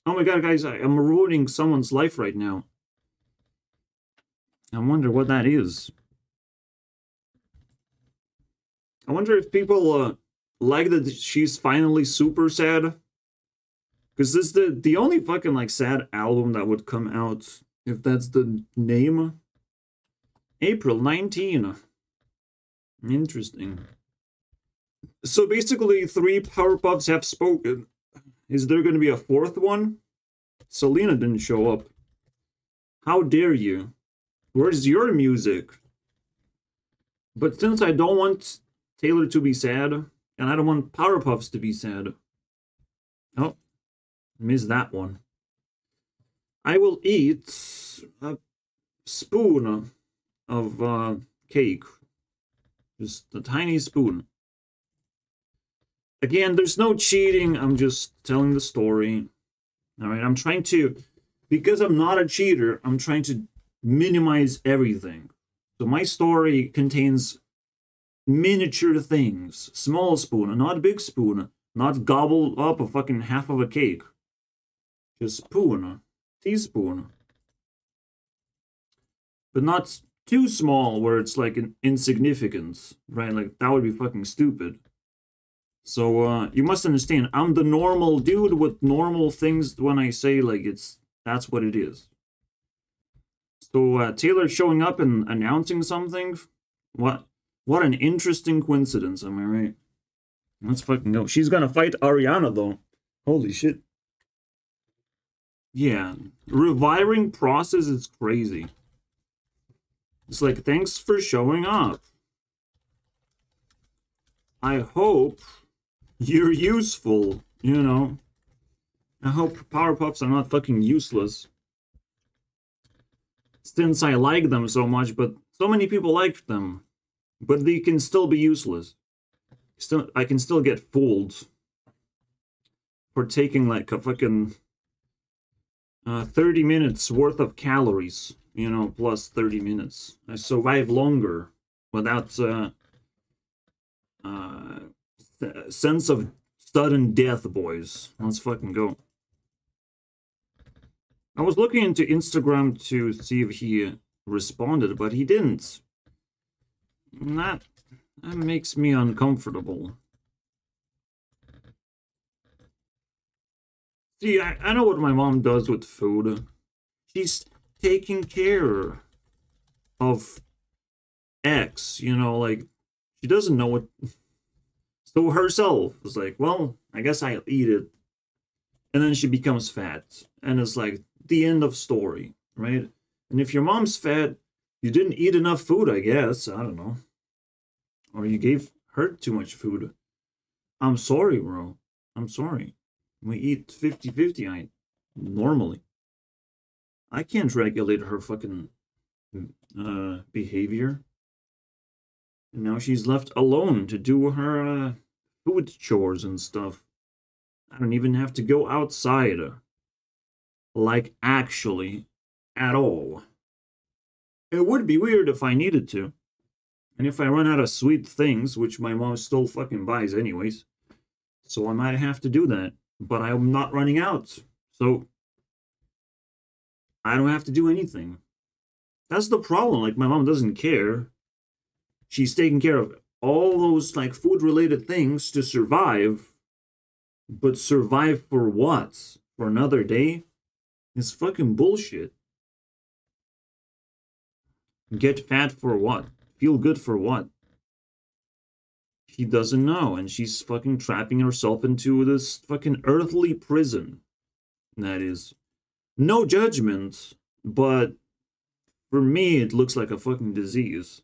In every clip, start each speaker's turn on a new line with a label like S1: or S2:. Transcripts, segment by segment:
S1: Oh my god, guys, I'm ruining someone's life right now. I wonder what that is. I wonder if people like that she's finally super sad. Because this is the only fucking like sad album that would come out, if that's the name. April 19. Interesting. So basically, 3 Powerpuffs have spoken. Is there going to be a 4th one? Selena didn't show up. How dare you? Where's your music? But since I don't want Taylor to be sad, and I don't want Powerpuffs to be sad. Oh, missed that one. I will eat a spoon of cake. Just a tiny spoon. Again, there's no cheating. I'm just telling the story. Alright, I'm trying to... Because I'm not a cheater, I'm trying to minimize everything. So my story contains miniature things. Small spoon, not big spoon. Not gobble up a fucking half of a cake. Just spoon. Teaspoon. But not too small where it's like an insignificance. Right? Like, that would be fucking stupid. So, you must understand, I'm the normal dude with normal things when I say, like, that's what it is. So, Taylor showing up and announcing something? What an interesting coincidence, am I right? Let's fucking go. She's gonna fight Ariana, though. Holy shit. Yeah, reviving process is crazy. It's like, thanks for showing up. I hope you're useful, you know. I hope Powerpuffs are not fucking useless. Since I like them so much, but so many people like them. But they can still be useless. I can still get fooled for taking like a fucking 30 minutes worth of calories, you know, plus 30 minutes. I survive longer without sense of sudden death, boys. Let's fucking go. I was looking into Instagram to see if he responded, but he didn't. That makes me uncomfortable. See, I know what my mom does with food. She's taking care of X, you know, like, she doesn't know what... So herself is like, well, I guess I'll eat it. And then she becomes fat. And it's like, the end of story, right? And if your mom's fat, you didn't eat enough food, I guess. I don't know. Or you gave her too much food. I'm sorry, bro. I'm sorry. We eat 50-50 normally. I can't regulate her fucking behavior. And now she's left alone to do her food chores and stuff. I don't even have to go outside. Like, actually, at all. It would be weird if I needed to. And if I run out of sweet things, which my mom still fucking buys anyways. So I might have to do that. But I'm not running out. So I don't have to do anything. That's the problem. Like, my mom doesn't care. She's taking care of all those, like, food-related things to survive. But survive for what? For another day? It's fucking bullshit. Get fat for what? Feel good for what? She doesn't know, and she's fucking trapping herself into this fucking earthly prison. That is. No judgment, but for me, it looks like a fucking disease.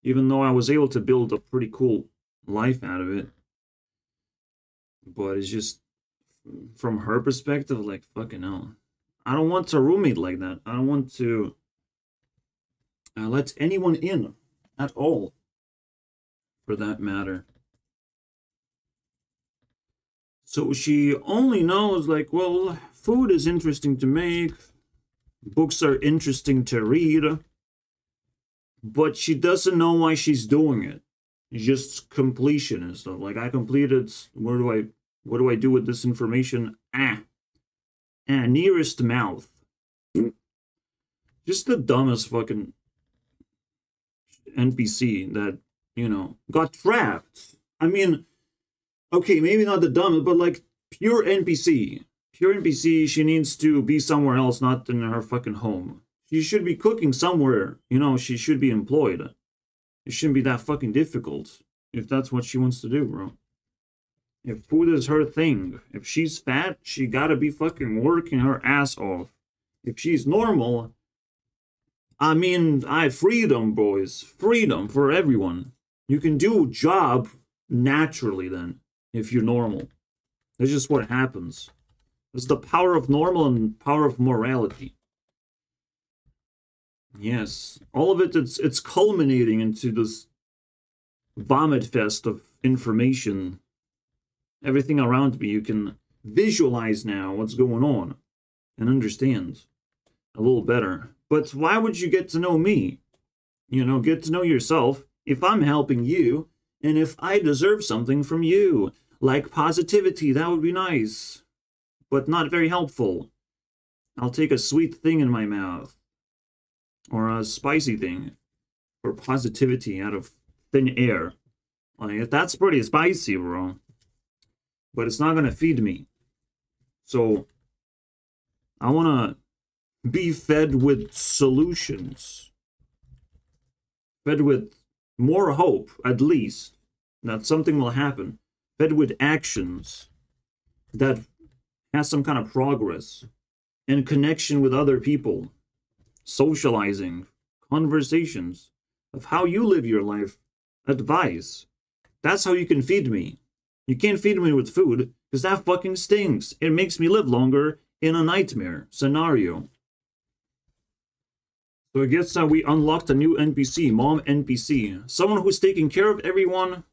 S1: Even though I was able to build a pretty cool life out of it. But it's just, from her perspective, like, fucking hell. I don't want a roommate like that. I don't want to let anyone in at all, for that matter. So she only knows, like, well, food is interesting to make, books are interesting to read, but she doesn't know why she's doing it. It's just completion and stuff. Like, I completed, what do I do with this information? And nearest mouth. Just the dumbest fucking NPC that, you know, got trapped. I mean, okay, maybe not the dumbest, but like pure NPC. Pure NPC, she needs to be somewhere else, not in her fucking home. She should be cooking somewhere. You know, she should be employed. It shouldn't be that fucking difficult if that's what she wants to do, bro. If food is her thing, if she's fat, she gotta be fucking working her ass off. If she's normal, I mean, freedom, boys. Freedom for everyone. You can do a job naturally then, if you're normal. That's just what happens. It's the power of normal and power of morality. Yes, all of it, it's culminating into this vomit fest of information. Everything around me, you can visualize now what's going on and understand a little better. But why would you get to know me? You know, get to know yourself if I'm helping you and if I deserve something from you. Like positivity, that would be nice, but not very helpful. I'll take a sweet thing in my mouth. Or a spicy thing. Or positivity out of thin air. Like, that's pretty spicy, bro. But it's not gonna feed me. So, I wanna be fed with solutions. Fed with more hope, at least, that something will happen. Fed with actions that has some kind of progress and connection with other people. Socializing, conversations of how you live your life, advice. That's how you can feed me. You can't feed me with food, because that fucking stinks. It makes me live longer in a nightmare scenario. So I guess we unlocked a new NPC, Mom NPC. Someone who's taking care of everyone,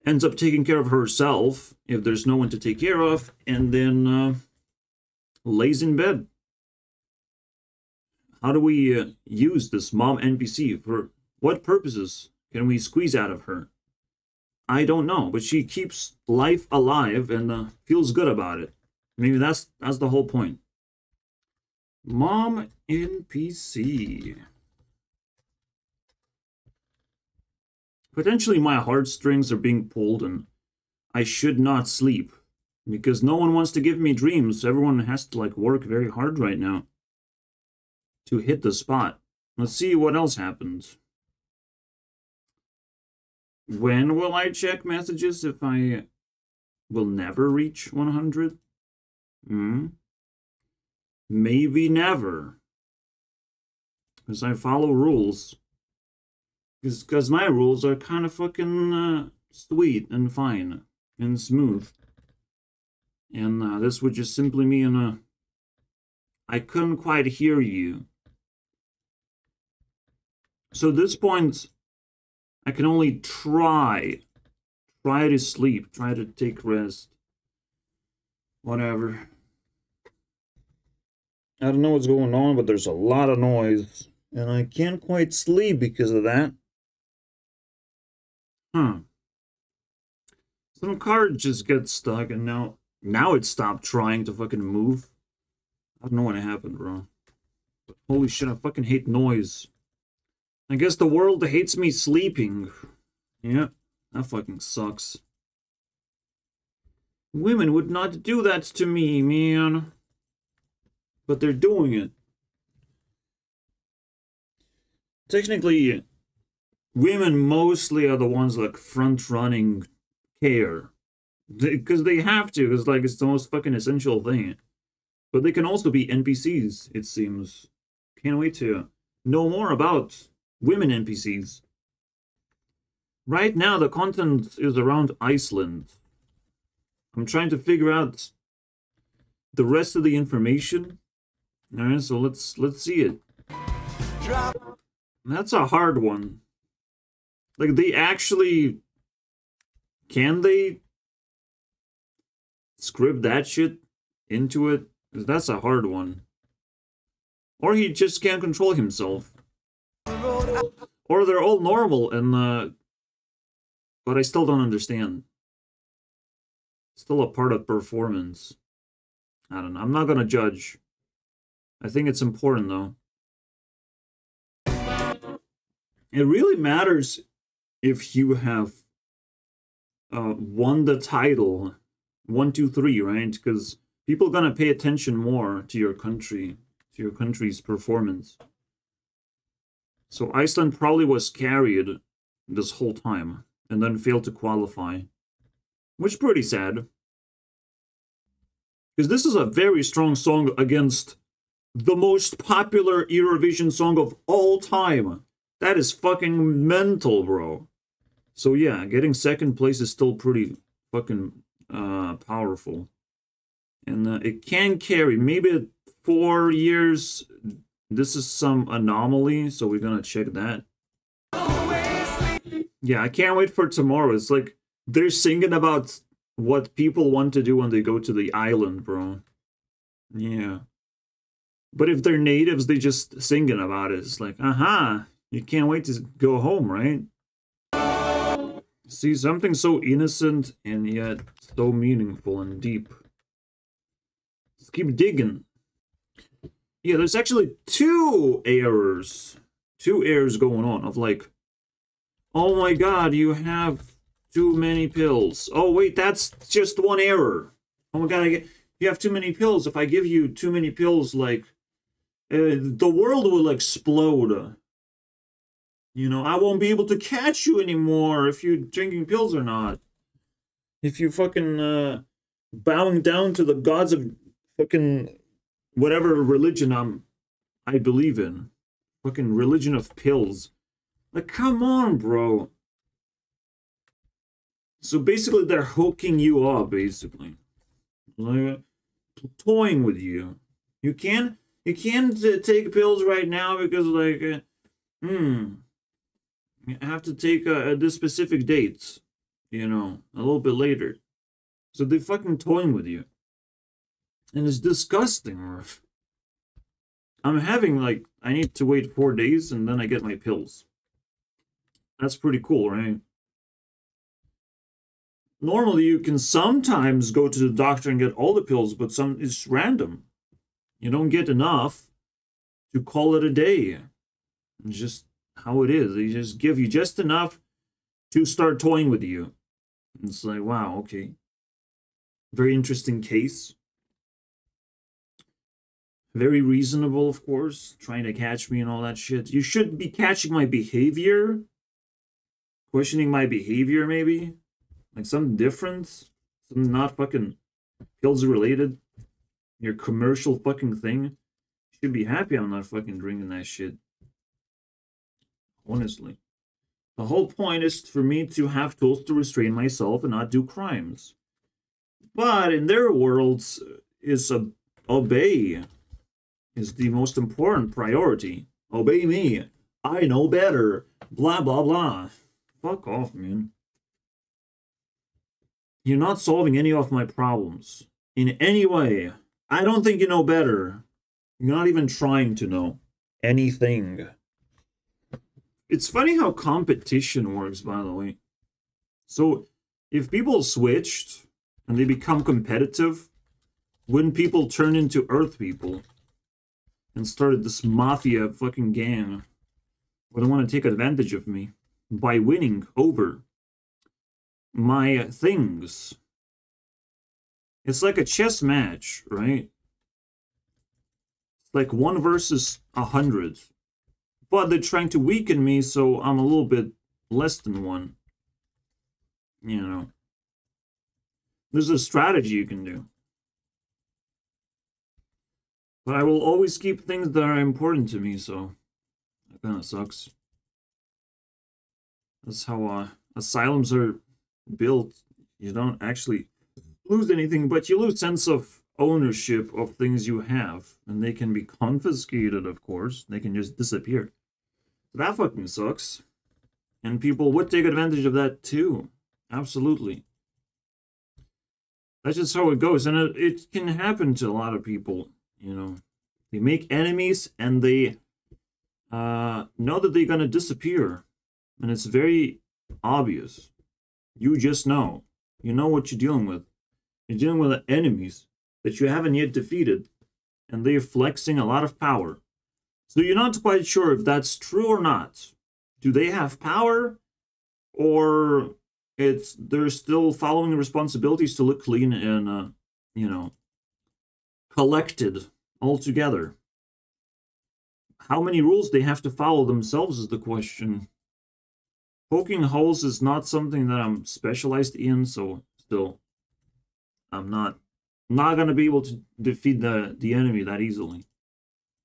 S1: ends up taking care of herself, if there's no one to take care of, and then lays in bed. How do we use this Mom NPC? For what purposes can we squeeze out of her? I don't know, but she keeps life alive and feels good about it. Maybe that's the whole point. Mom NPC. Potentially my heartstrings are being pulled and I should not sleep. Because no one wants to give me dreams. Everyone has to like work very hard right now to hit the spot. Let's see what else happens. When will I check messages if I will never reach 100? Maybe never. Because I follow rules. Because my rules are kind of fucking sweet and fine and smooth. And this would just simply mean I couldn't quite hear you. So at this point, I can only try to sleep, try to take rest. Whatever. I don't know what's going on, but there's a lot of noise. And I can't quite sleep because of that. Some card just gets stuck and now it stopped trying to fucking move. I don't know what happened, bro. But holy shit, I fucking hate noise. I guess the world hates me sleeping. Yeah, that fucking sucks. Women would not do that to me, man. But they're doing it. Technically, women mostly are the ones like front-running care. Because they have to, because like it's the most fucking essential thing. But they can also be NPCs, it seems. Can't wait to know more about women NPCs. Right now, the content is around Iceland. I'm trying to figure out the rest of the information. Alright, so let's see it. That's a hard one. Like, they actually... Can they script that shit into it? Because that's a hard one. Or he just can't control himself. Or they're all normal and, but I still don't understand. Still a part of performance. I don't know. I'm not gonna judge. I think it's important, though. It really matters if you have won the title 1, 2, 3, right? Because people are gonna pay attention more to your country, to your country's performance. So Iceland probably was carried this whole time and then failed to qualify, which is pretty sad. Because this is a very strong song against the most popular Eurovision song of all time. That is fucking mental, bro. So yeah, getting second place is still pretty fucking powerful. And it can carry. Maybe 4 years, this is some anomaly, so we're gonna check that. Yeah, I can't wait for tomorrow. It's like they're singing about what people want to do when they go to the island, bro. Yeah. But if they're natives, they just singing about it. It's like, aha, you can't wait to go home, right? See, something so innocent and yet so meaningful and deep. Let's keep digging. Yeah, there's actually two errors going on of like, oh my god, you have too many pills. Oh wait, that's just one error. Oh my god, you have too many pills. If I give you too many pills, like, the world will explode. You know, I won't be able to catch you anymore if you're drinking pills or not. If you fucking bowing down to the gods of fucking whatever religion I believe in. Fucking religion of pills. Like, come on, bro. So basically, they're hooking you up, basically. Like, toying with you. You can't take pills right now because, like, you have to take this specific date, you know, a little bit later. So they're fucking toying with you. And it's disgusting. I'm having, like, I need to wait 4 days and then I get my pills. That's pretty cool, right? Normally, you can sometimes go to the doctor and get all the pills, but it's random. You don't get enough to call it a day. It's just how it is. They just give you just enough to start toying with you. It's like, wow, okay. Very interesting case. Very reasonable, of course. Trying to catch me and all that shit. You should be catching my behavior. Questioning my behavior, maybe. Like something different. Something not fucking pills related. Your commercial fucking thing. You should be happy I'm not fucking drinking that shit. Honestly. The whole point is for me to have tools to restrain myself and not do crimes. But in their worlds, obey is the most important priority. Obey me. I know better. Blah, blah, blah. Fuck off, man. You're not solving any of my problems. In any way. I don't think you know better. You're not even trying to know anything. It's funny how competition works, by the way. So, if people switched and they become competitive, wouldn't people turn into Earth people and started this mafia fucking gang? Would they want to take advantage of me by winning over my things? It's like a chess match, right? It's like 1 versus 100. But they're trying to weaken me, so I'm a little bit less than 1. You know. There's a strategy you can do. But I will always keep things that are important to me, so that kind of sucks. That's how asylums are built. You don't actually lose anything, but you lose sense of ownership of things you have. And they can be confiscated, of course. They can just disappear. So that fucking sucks. And people would take advantage of that too. Absolutely. That's just how it goes. And it can happen to a lot of people, you know. They make enemies and they know that they're going to disappear. And it's very obvious. You just know. You know what you're dealing with. You're dealing with enemies. that you haven't yet defeated, and they're flexing a lot of power. So you're not quite sure if that's true or not. Do they have power, or they're still following the responsibilities to look clean and you know, collected altogether? How many rules they have to follow themselves is the question. Poking holes is not something that I'm specialized in, so still, I'm not gonna be able to defeat the enemy that easily.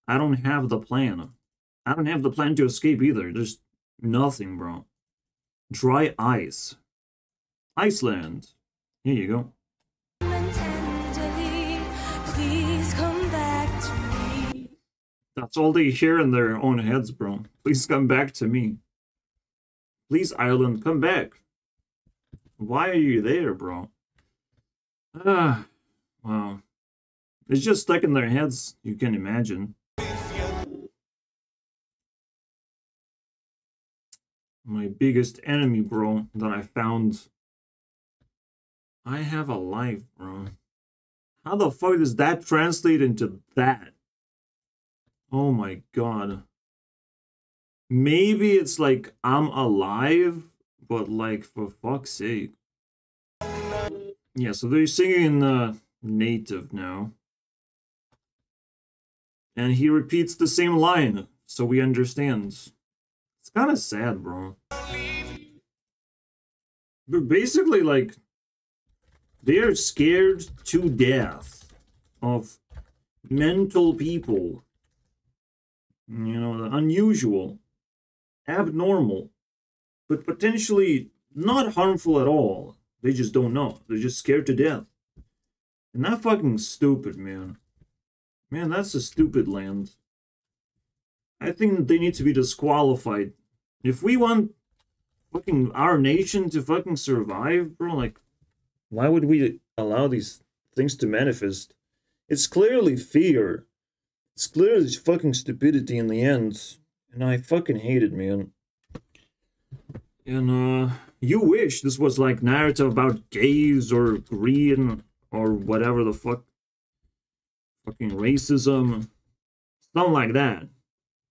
S1: I don't have the plan. I don't have the plan to escape either. There's nothing, bro. Dry ice. Iceland. Here you go. That's all they hear in their own heads, bro. Please come back to me. Please, Ireland, come back. Why are you there, bro? Ah, wow. It's just stuck in their heads, you can imagine. My biggest enemy, bro, that I found. I have a life, bro. How the fuck does that translate into that? Oh my god. Maybe it's like, I'm alive, but like, for fuck's sake. Yeah, so they're singing in native now. And he repeats the same line, so we understand. It's kind of sad, bro. But basically, like, they're scared to death of mental people. You know, unusual, abnormal, but potentially not harmful at all. They just don't know. They're just scared to death. And that fucking stupid, man. Man, that's a stupid land. I think they need to be disqualified. If we want fucking our nation to fucking survive, bro, like, why would we allow these things to manifest? It's clearly fear. It's clearly fucking stupidity in the end. And I fucking hate it, man. And, you wish this was like narrative about gays or green or whatever the fuck. Fucking racism. Something like that.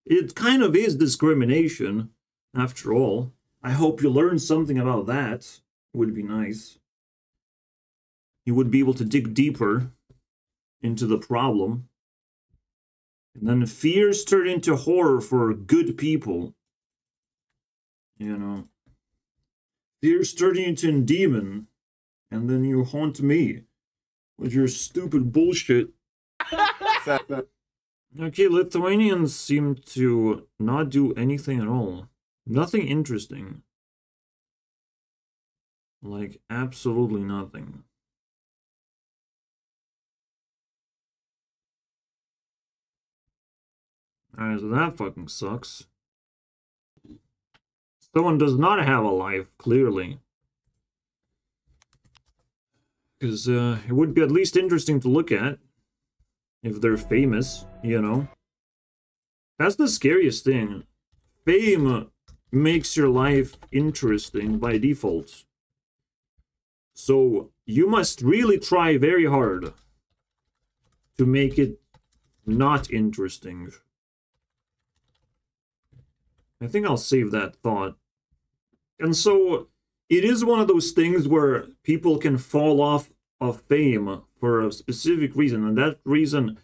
S1: It kind of is discrimination, after all. I hope you learned something about that. Would be nice. You would be able to dig deeper into the problem. And then fears turn into horror for good people. You know. Fears turn into a demon. And then you haunt me with your stupid bullshit. Okay, Lithuanians seem to not do anything at all. Nothing interesting. Like, absolutely nothing. Alright, so that fucking sucks. Someone does not have a life, clearly. Because it would be at least interesting to look at. If they're famous, you know. That's the scariest thing. Fame makes your life interesting by default. So you must really try very hard to make it not interesting. I think I'll save that thought. And so it is one of those things where people can fall off of fame for a specific reason, and that reason,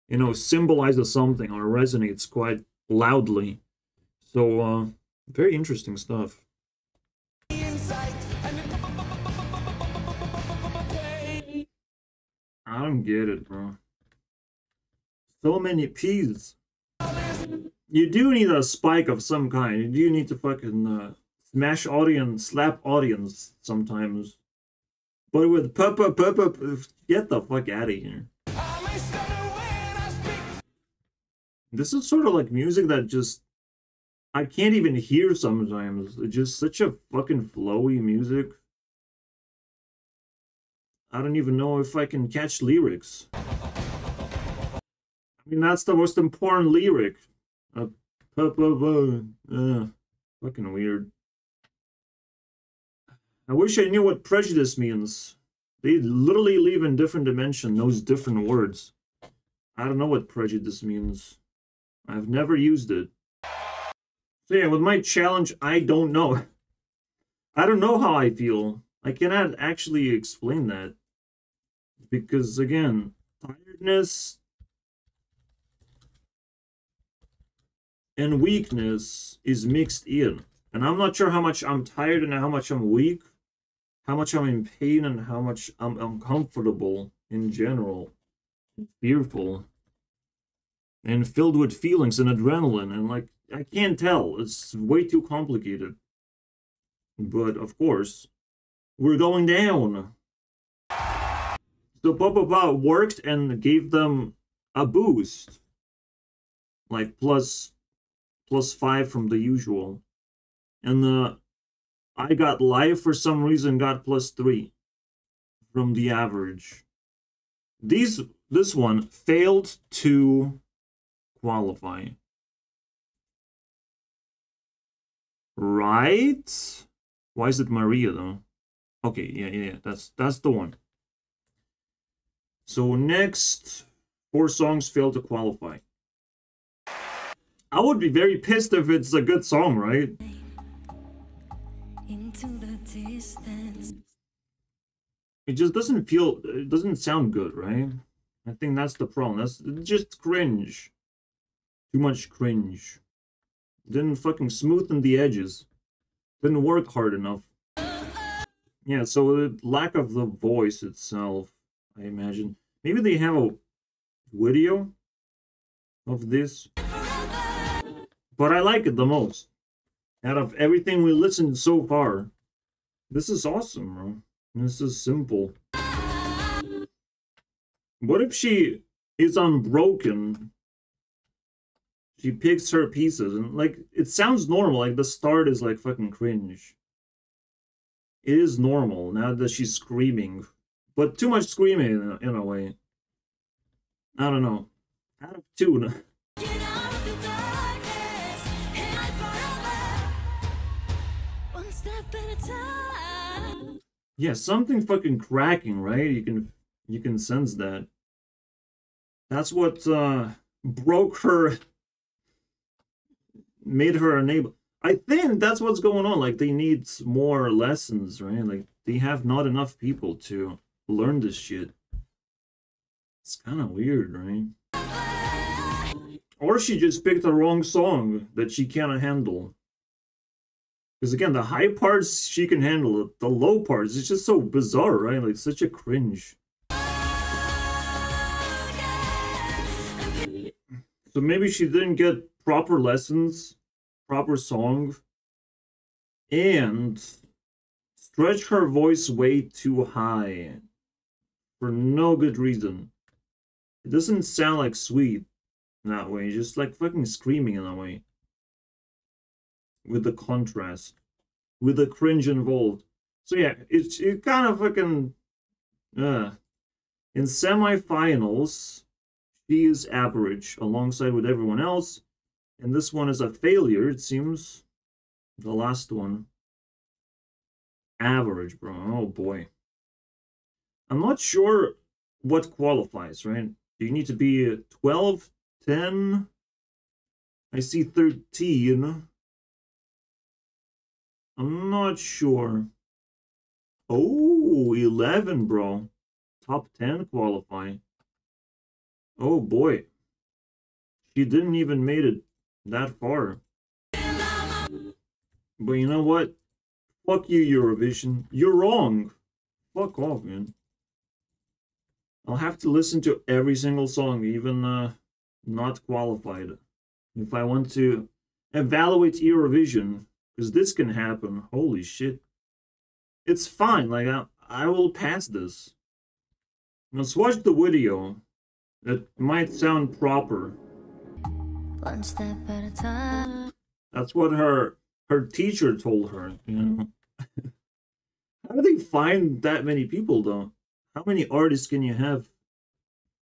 S1: you know, symbolizes something or resonates quite loudly. So, very interesting stuff. I don't get it, bro. So many P's. You do need a spike of some kind. You do need to fucking smash audience, slap audience sometimes. But with papa, get the fuck out of here. This is sort of like music that just, I can't even hear sometimes. It's just such a fucking flowy music. I don't even know if I can catch lyrics. I mean, that's the most important lyric. Fucking weird. I wish I knew what prejudice means. They literally live in different dimension, knows different words. I don't know what prejudice means. I've never used it. So yeah, with my challenge, I don't know. I don't know how I feel. I cannot actually explain that. Because again, tiredness and weakness is mixed in. And I'm not sure how much I'm tired and how much I'm weak, how much I'm in pain and how much I'm uncomfortable in general, fearful, and filled with feelings and adrenaline. And like, I can't tell. It's way too complicated. But of course, we're going down. So Papa worked and gave them a boost. Like plus 5 from the usual. And I got live for some reason got plus 3 from the average. This one failed to qualify. Right? Why is it Maria though? Okay, yeah, that's the one. So next 4 songs failed to qualify. I would be very pissed if it's a good song, right? Into the distance. It just doesn't feel, it doesn't sound good, right? I think that's the problem. That's just cringe. Too much cringe. Didn't fucking smoothen the edges. Didn't work hard enough. Yeah, so the lack of the voice itself, I imagine. Maybe they have a video of this. But I like it the most. Out of everything we listened so far, this is awesome, bro. This is simple. What if she is unbroken? She picks her pieces and like, it sounds normal. Like the start is like fucking cringe. It is normal now that she's screaming. But too much screaming in a way. I don't know. Out of tune. Yeah, something fucking cracking, right? You can sense that. That's what broke her, made her unable. I think that's what's going on. Like they need more lessons, right? Like they have not enough people to learn this shit. It's kind of weird, right? Or she just picked the wrong song that she cannot handle. Because again, the high parts she can handle it. The low parts, it's just so bizarre, right? Like such a cringe. So maybe she didn't get proper lessons, proper song, and stretch her voice way too high for no good reason. It doesn't sound like sweet in that way, just like fucking screaming in that way. With the contrast, with the cringe involved. So yeah, it kind of fucking in semifinals, she is average alongside with everyone else, and this one is a failure, it seems. The last one. Average, bro. Oh boy. I'm not sure what qualifies, right? Do you need to be 12, 10? I see 13. I'm not sure. Oh, 11, bro. Top 10 qualify. Oh, boy. She didn't even made it that far. But you know what? Fuck you, Eurovision. You're wrong. Fuck off, man. I'll have to listen to every single song, even not qualified, if I want to evaluate Eurovision. Because this can happen. Holy shit. It's fine. Like, I will pass this. Let's watch the video. It might sound proper. One step at a time. That's what her teacher told her, you know. How do they find that many people, though? How many artists can you have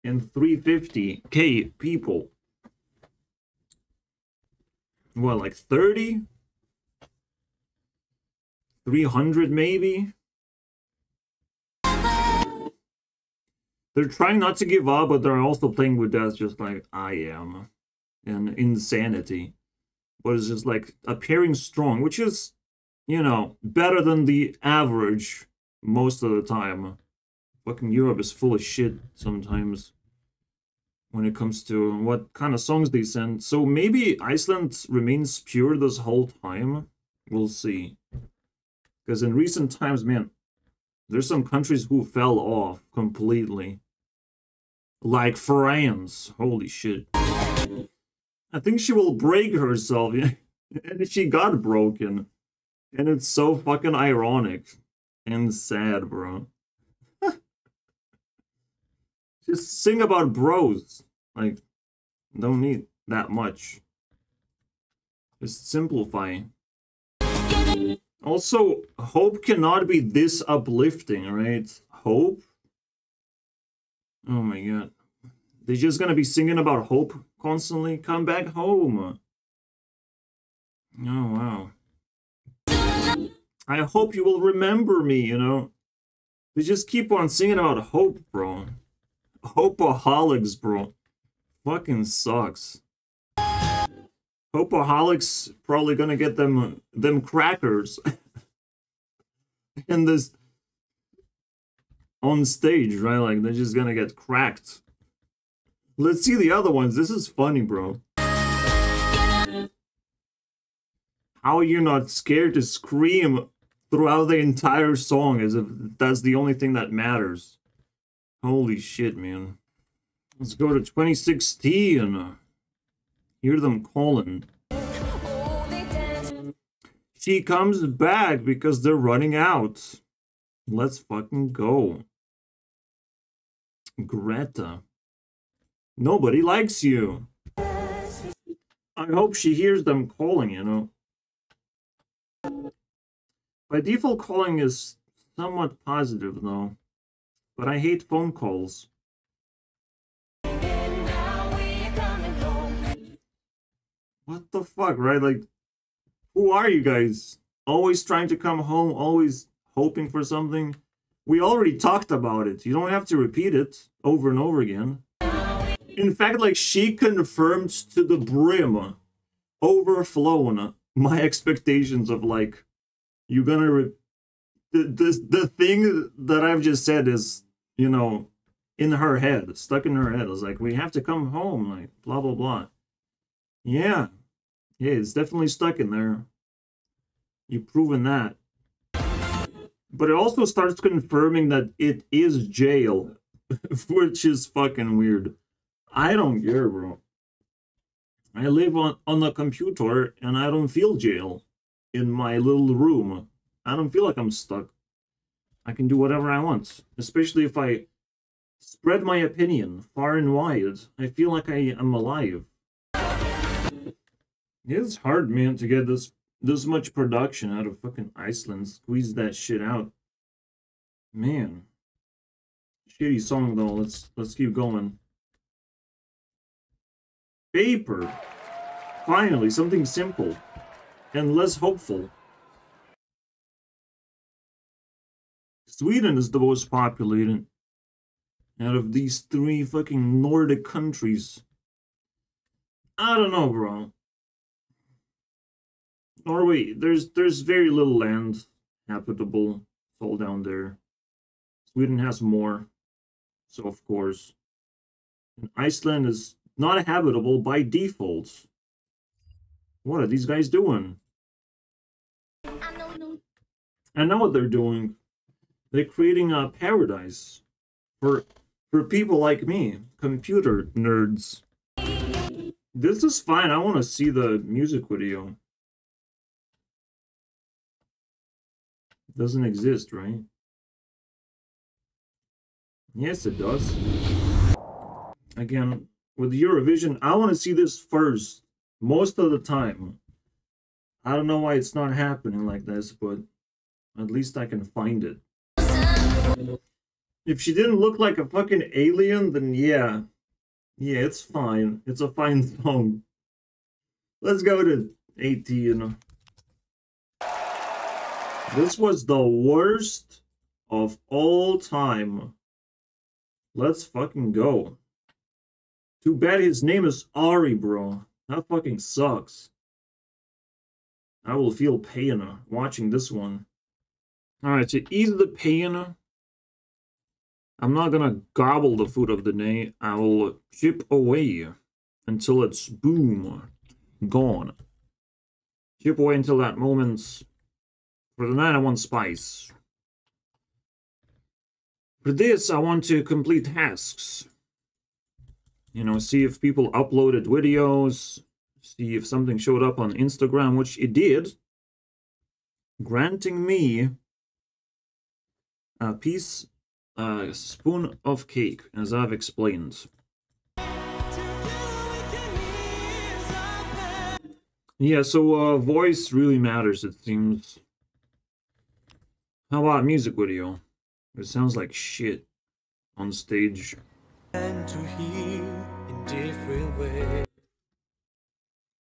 S1: in 350k people? What, like 30? 300 maybe? They're trying not to give up, but they're also playing with death just like I am. And insanity. But it's just like appearing strong, which is, you know, better than the average most of the time. Fucking Europe is full of shit sometimes when it comes to what kind of songs they send. So maybe Iceland remains pure this whole time. We'll see. Because in recent times, man, there's some countries who fell off completely. Like France. Holy shit. I think she will break herself. And she got broken. And it's so fucking ironic. And sad, bro. Just sing about bros. Like, don't need that much. Just simplify. Also, hope cannot be this uplifting, right? Hope? Oh my god. They're just gonna be singing about hope constantly? Come back home. Oh, wow. I hope you will remember me, you know? They just keep on singing about hope, bro. Hopeaholics, bro. Fucking sucks. Hopeaholics probably gonna get them crackers. And this on stage, right? Like, they're just gonna get cracked. Let's see the other ones. This is funny, bro. How are you not scared to scream throughout the entire song as if that's the only thing that matters? Holy shit, man. Let's go to 2016. Hear them calling. She comes back because they're running out. Let's fucking go. Greta. Nobody likes you. I hope she hears them calling, you know. By default, calling is somewhat positive, though. But I hate phone calls. What the fuck, right? Like, who are you guys? Always trying to come home, always hoping for something. We already talked about it. You don't have to repeat it over and over again. In fact, like, she confirmed to the brim, overflown, my expectations of, like, you're gonna... The thing that I've just said is, you know, in her head, stuck in her head. It's like, we have to come home, like, blah, blah, blah. Yeah. Yeah, it's definitely stuck in there. You've proven that. But it also starts confirming that it is jail, which is fucking weird. I don't care, bro. I live on the computer, and I don't feel jail in my little room. I don't feel like I'm stuck. I can do whatever I want, especially if I spread my opinion far and wide. I feel like I am alive. It's hard, man, to get this much production out of fucking Iceland. Squeeze that shit out. Man. Shitty song, though. Let's keep going. Paper. Finally, something simple. And less hopeful. Sweden is the most populated out of these three fucking Nordic countries. I don't know, bro. Norway, there's very little land habitable. It's all down there. Sweden has more. So, of course. And Iceland is not habitable by default. What are these guys doing? I know what they're doing. They're creating a paradise for people like me, computer nerds. This is fine. I want to see the music video. Doesn't exist, right? Yes, it does. Again, with Eurovision, I want to see this first, most of the time. I don't know why it's not happening like this, but at least I can find it. If she didn't look like a fucking alien, then yeah. Yeah, it's fine. It's a fine song. Let's go to 18. This was the worst of all time. Let's fucking go. Too bad his name is Ari, bro. That fucking sucks. I will feel pain watching this one. Alright, to ease the pain, I'm not gonna gobble the food of the day. I will chip away until it's boom, gone. Chip away until that moment. For the night, I want spice. For this, I want to complete tasks. You know, see if people uploaded videos. See if something showed up on Instagram, which it did. Granting me a piece, a spoon of cake, as I've explained. Yeah, so voice really matters, it seems. How about music video? It sounds like shit on stage. And to hear in different ways.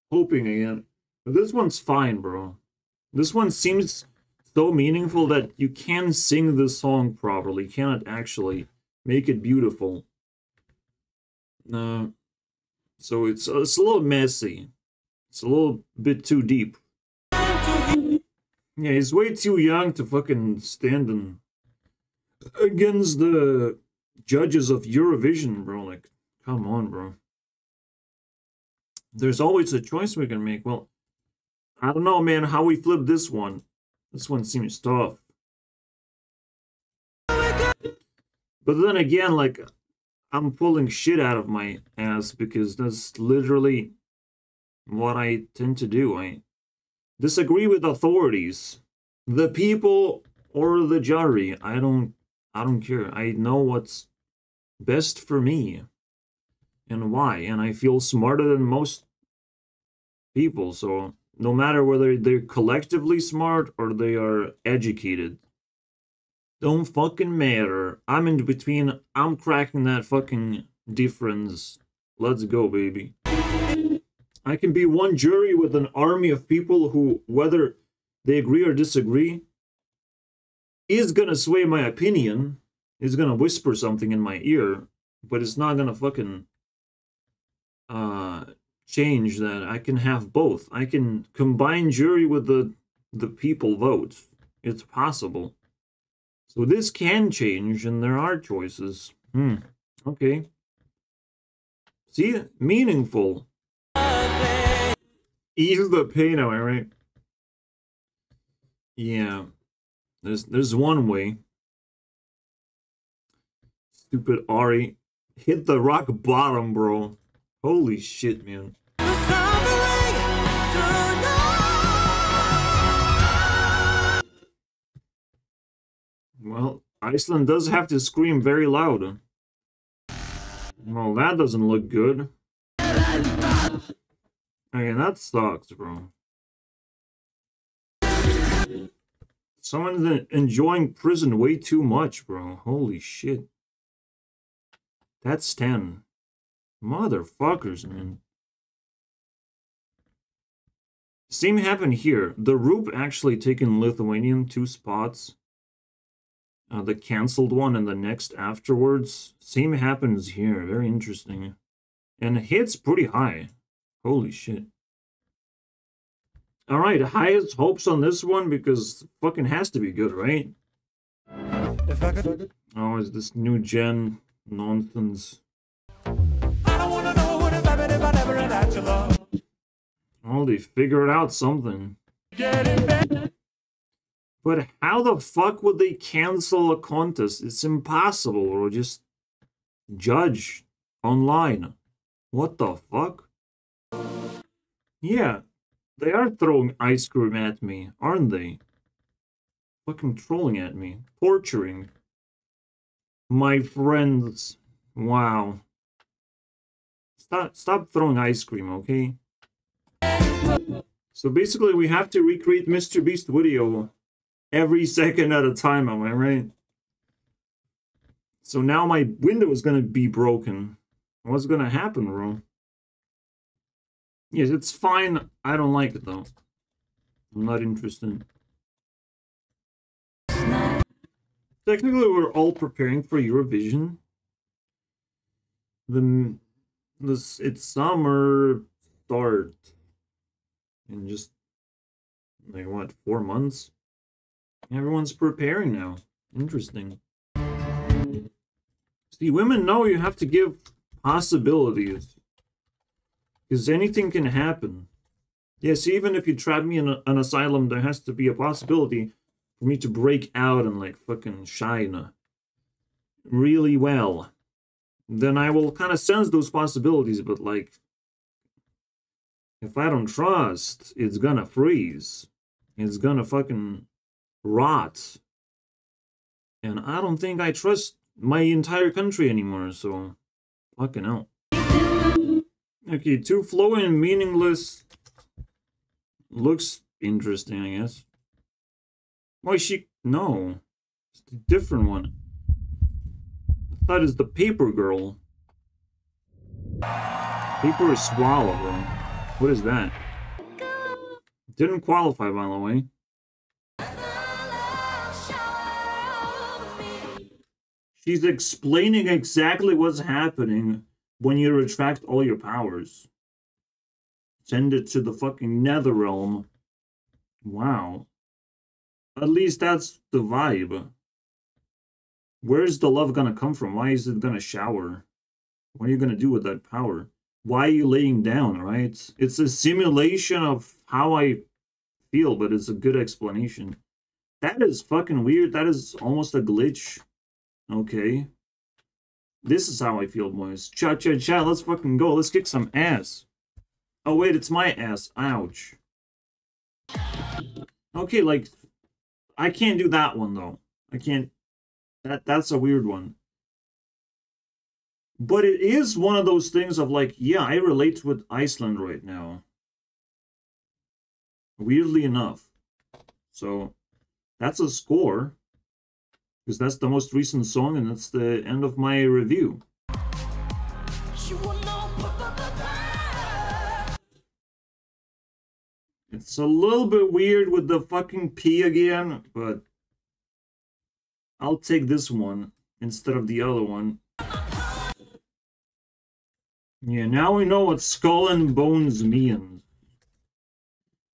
S1: Hoping again. But this one's fine, bro. This one seems so meaningful that you can sing the song properly. You cannot actually make it beautiful. So it's a little messy. It's a little bit too deep. Yeah, he's way too young to fucking stand against the judges of Eurovision, bro. Like, come on, bro. There's always a choice we can make. Well, I don't know, man, how we flip this one. This one seems tough. But then again, like, I'm pulling shit out of my ass because that's literally what I tend to do. I disagree with authorities. The people or the jury. I don't care. I know what's best for me. And why. And I feel smarter than most people. So no matter whether they're collectively smart or they are educated. Don't fucking matter. I'm in between. I'm cracking that fucking difference. Let's go, baby. I can be one jury with an army of people who, whether they agree or disagree, is gonna sway my opinion, is gonna whisper something in my ear, but it's not gonna fucking change that. I can have both. I can combine jury with the people vote. It's possible. So this can change, and there are choices. Okay. See? Meaningful. Ease the pain, am I right? Yeah. There's one way. Stupid Ari. Hit the rock bottom, bro. Holy shit, man. Well, Iceland does have to scream very loud. Well, that doesn't look good. Okay, that sucks, bro. Someone's enjoying prison way too much, bro. Holy shit. That's 10. Motherfuckers, man. Same happened here. The Roop actually taken Lithuanian 2 spots. The cancelled one and the next afterwards. Same happens here. Very interesting. And hits pretty high. Holy shit. Alright, highest hopes on this one because fucking has to be good, right? Oh, is this new gen nonsense? Oh, they figured out something. But how the fuck would they cancel a contest? It's impossible, or just judge online. What the fuck? Yeah, they are throwing ice cream at me, aren't they? Fucking trolling at me. Torturing. My friends. Wow. Stop throwing ice cream, okay? So basically we have to recreate Mr. Beast video every second at a time, am I right? So now my window is gonna be broken. What's gonna happen, bro? Yes, it's fine. I don't like it, though. I'm not interested. Technically, we're all preparing for Eurovision. the it's summer start in just like what, 4 months? Everyone's preparing now. Interesting. See, women know you have to give possibilities. Because anything can happen. Yes, even if you trap me in an asylum, there has to be a possibility for me to break out and like fucking shine really well. Then I will kind of sense those possibilities, but like, if I don't trust, it's gonna freeze. It's gonna fucking rot. And I don't think I trust my entire country anymore, so fucking hell. Okay, too flowy and meaningless looks interesting, I guess. Why she... No. It's a different one. I thought it's the paper girl. Paper swallow, bro. What is that? Didn't qualify, by the way. She's explaining exactly what's happening when you retract all your powers. Send it to the fucking nether realm. Wow. At least that's the vibe. Where's the love gonna come from? Why is it gonna shower? What are you gonna do with that power? Why are you laying down, right? It's a simulation of how I feel, but it's a good explanation. That is fucking weird. That is almost a glitch. Okay. This is how I feel, boys. Cha-cha-cha, let's fucking go. Let's kick some ass. Oh, wait, it's my ass. Ouch. Okay, like, I can't do that one, though. I can't... That's a weird one. But it is one of those things of, like, yeah, I relate with Iceland right now. Weirdly enough. So, that's a score. Because that's the most recent song, and that's the end of my review. It's a little bit weird with the fucking P again, but I'll take this one instead of the other one. Yeah, now we know what skull and bones means.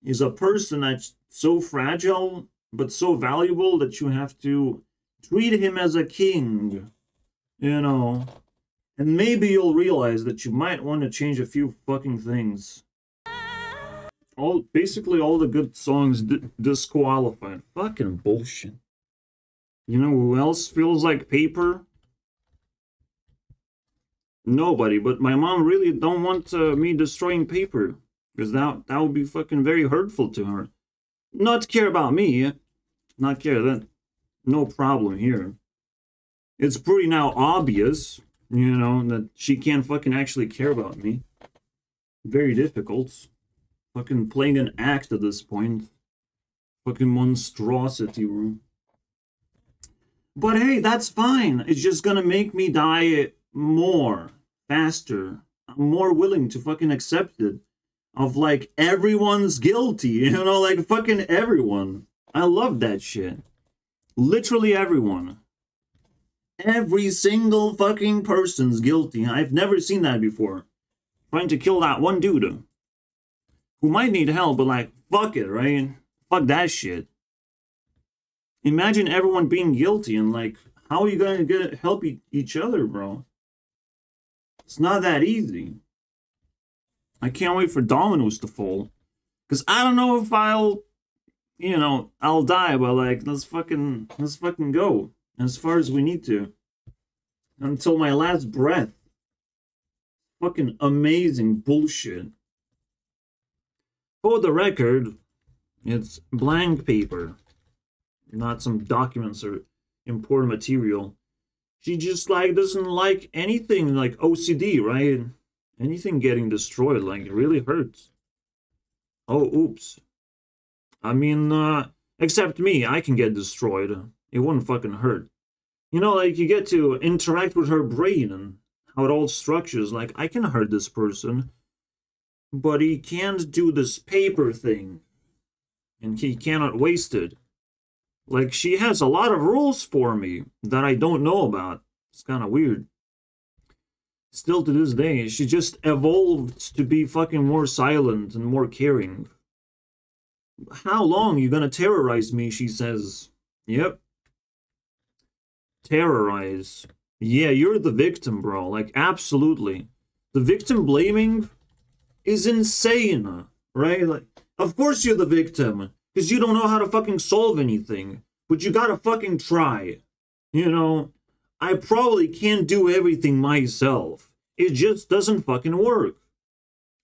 S1: Is a person that's so fragile, but so valuable that you have to treat him as a king, you know. And maybe you'll realize that you might want to change a few fucking things. Basically all the good songs disqualified. Fucking bullshit. You know who else feels like paper? Nobody, but my mom really don't want me destroying paper. Because that would be fucking very hurtful to her. Not care about me. Not care that. No problem here. It's pretty now obvious, you know, that she can't fucking actually care about me. Very difficult. Fucking playing an act at this point. Fucking monstrosity room. But hey, that's fine. It's just gonna make me die more, faster. I'm more willing to fucking accept it. Of like, everyone's guilty, you know, like fucking everyone. I love that shit. Literally everyone. Every single fucking person's guilty. I've never seen that before. Trying to kill that one dude. Who might need help, but like, fuck it, right? Fuck that shit. Imagine everyone being guilty and like, how are you gonna help each other, bro? It's not that easy. I can't wait for dominoes to fall. Because I don't know if I'll, you know, I'll die, but like, let's fucking go. As far as we need to. Until my last breath. Fucking amazing bullshit. For the record, it's blank paper. Not some documents or important material. She just like doesn't like anything like OCD, right? Anything getting destroyed, like it really hurts. Oh, oops. I mean, except me, I can get destroyed. It wouldn't fucking hurt. You know, like, you get to interact with her brain and how it all structures. Like, I can hurt this person, but he can't do this paper thing. And he cannot waste it. Like, she has a lot of rules for me that I don't know about. It's kind of weird. Still to this day, she just evolved to be fucking more silent and more caring. How long you gonna terrorize me, she says. Yep. Terrorize. Yeah, you're the victim, bro. Like, absolutely. The victim blaming is insane, right? Like, of course you're the victim, because you don't know how to fucking solve anything. But you gotta fucking try. You know, I probably can't do everything myself. It just doesn't fucking work.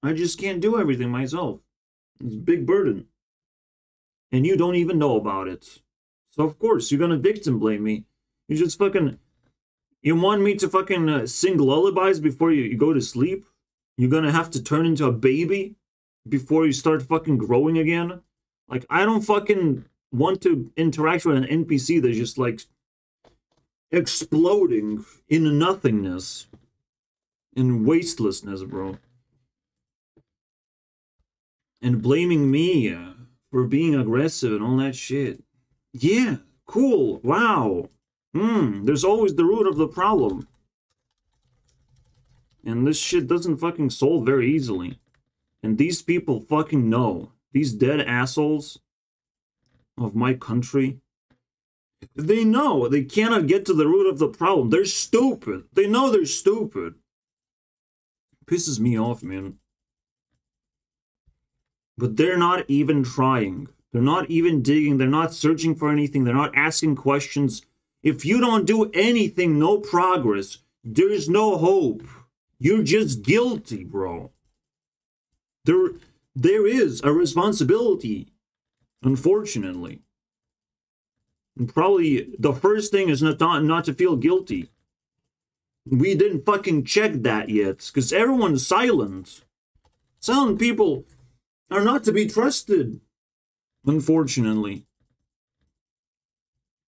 S1: I just can't do everything myself. It's a big burden. And you don't even know about it. So of course, you're gonna victim blame me. You just fucking... You want me to fucking sing lullabies before you go to sleep? You're gonna have to turn into a baby before you start fucking growing again? Like, I don't fucking want to interact with an NPC that's just, like, exploding in nothingness. In wastelessness, bro. And blaming me for being aggressive and all that shit. Yeah, cool, wow. There's always the root of the problem. And this shit doesn't fucking solve very easily. And these people fucking know. These dead assholes of my country. They know they cannot get to the root of the problem. They're stupid. They know they're stupid. Pisses me off, man. But they're not even trying. They're not even digging. They're not searching for anything. They're not asking questions. If you don't do anything, no progress, there's no hope. You're just guilty, bro. There is a responsibility, unfortunately. And probably the first thing is not to feel guilty. We didn't fucking check that yet, because everyone's silent. Silent people are not to be trusted, unfortunately.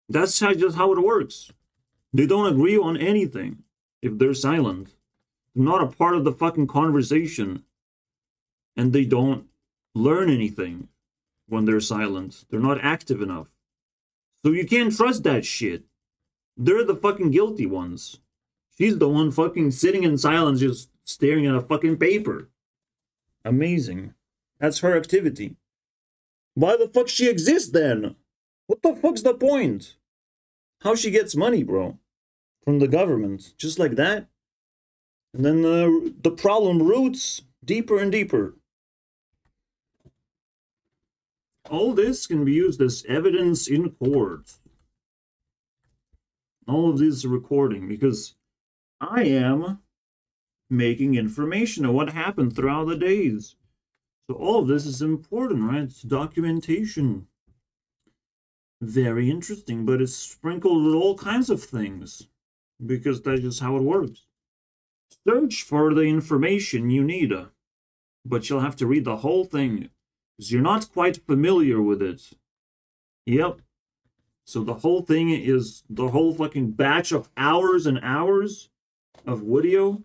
S1: That's just how it works. They don't agree on anything if they're silent. They're not a part of the fucking conversation. And they don't learn anything when they're silent. They're not active enough. So you can't trust that shit. They're the fucking guilty ones. She's the one fucking sitting in silence just staring at a fucking paper. Amazing. That's her activity. Why the fuck she exists then? What the fuck's the point? How she gets money, bro? From the government. Just like that? And then the problem roots deeper and deeper. All this can be used as evidence in court. All of this recording, because I am making information of what happened throughout the days. So all of this is important, right? It's documentation. Very interesting, but it's sprinkled with all kinds of things. Because that's just how it works. Search for the information you need. But you'll have to read the whole thing. Because you're not quite familiar with it. Yep. So the whole thing is the whole fucking batch of hours and hours of video